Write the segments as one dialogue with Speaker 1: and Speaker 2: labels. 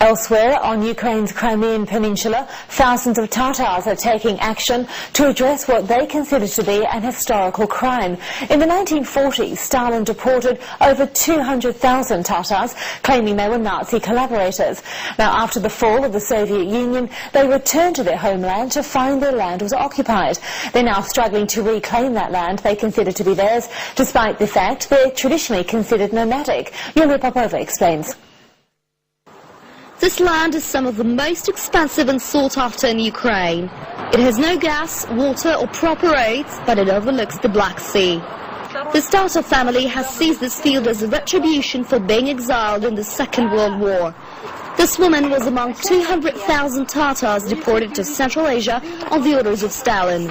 Speaker 1: Elsewhere, on Ukraine's Crimean Peninsula, thousands of Tatars are taking action to address what they consider to be an historical crime. In the 1940s, Stalin deported over 200,000 Tatars, claiming they were Nazi collaborators. Now, after the fall of the Soviet Union, they returned to their homeland to find their land was occupied. They're now struggling to reclaim that land they consider to be theirs, despite the fact they're traditionally considered nomadic. Yulia Popova explains.
Speaker 2: This land is some of the most expensive and sought after in Ukraine. It has no gas, water or proper roads, but it overlooks the Black Sea. The Tatar family has seized this field as a retribution for being exiled in the Second World War. This woman was among 200,000 Tatars deported to Central Asia on the orders of Stalin.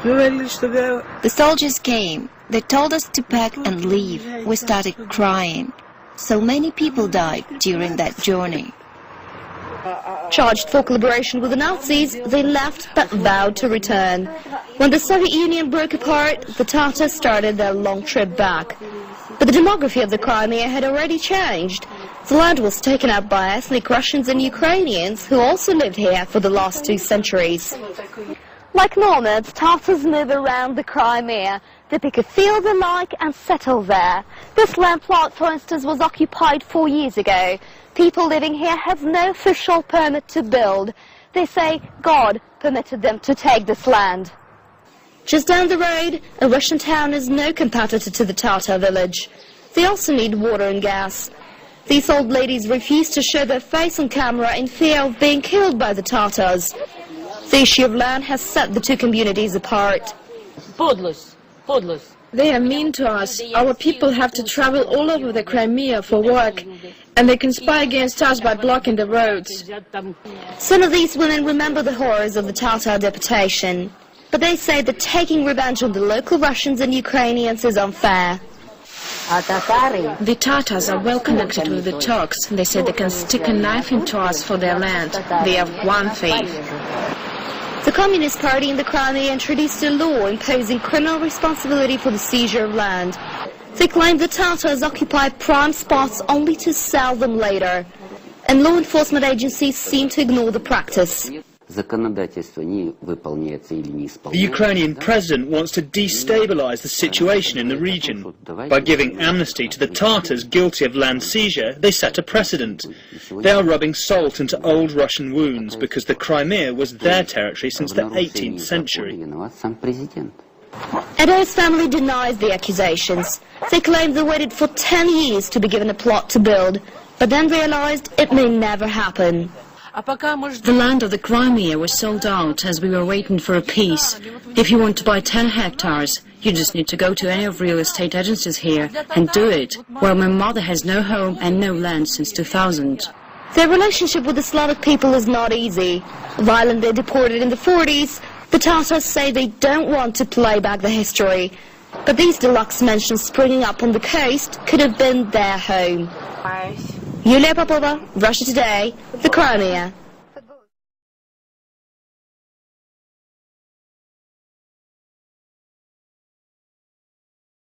Speaker 3: The soldiers came. They told us to pack and leave. We started crying. So many people died during that journey.
Speaker 2: Charged for collaboration with the Nazis, they left but vowed to return. When the Soviet Union broke apart, the Tatars started their long trip back. But the demography of the Crimea had already changed. The land was taken up by ethnic Russians and Ukrainians who also lived here for the last 2 centuries. Like nomads, Tatars move around the Crimea. They pick a field they like and settle there. This land plot, for instance, was occupied 4 years ago. People living here have no official permit to build. They say God permitted them to take this land. Just down the road, a Russian town is no competitor to the Tatar village. They also need water and gas. These old ladies refuse to show their face on camera in fear of being killed by the Tatars. The issue of land has set the 2 communities apart.
Speaker 4: They are mean to us. Our people have to travel all over the Crimea for work, and they conspire against us by blocking the roads.
Speaker 2: Some of these women remember the horrors of the Tatar deportation, but they say that taking revenge on the local Russians and Ukrainians is unfair.
Speaker 4: The Tatars are well connected with the Turks. They say they can stick a knife into us for their land. They have one faith.
Speaker 2: The Communist Party in the Crimea introduced a law imposing criminal responsibility for the seizure of land. They claim the Tatars occupy prime spots only to sell them later, and law enforcement agencies seem to ignore the practice.
Speaker 5: The Ukrainian president wants to destabilize the situation in the region. By giving amnesty to the Tatars guilty of land seizure, they set a precedent. They are rubbing salt into old Russian wounds because the Crimea was their territory since the 18th century.
Speaker 2: Edo's family denies the accusations. They claim they waited for 10 years to be given a plot to build, but then realized it may never happen.
Speaker 6: The land of the Crimea was sold out as we were waiting for a peace. If you want to buy 10 hectares, you just need to go to any of real estate agencies here and do it, while my mother has no home and no land since 2000.
Speaker 2: Their relationship with the Slavic people is not easy. Violently deported in the 40s, the Tatars say they don't want to play back the history. But these deluxe mansions springing up on the coast could have been their home. Yulia Popova, Russia Today, the Crimea.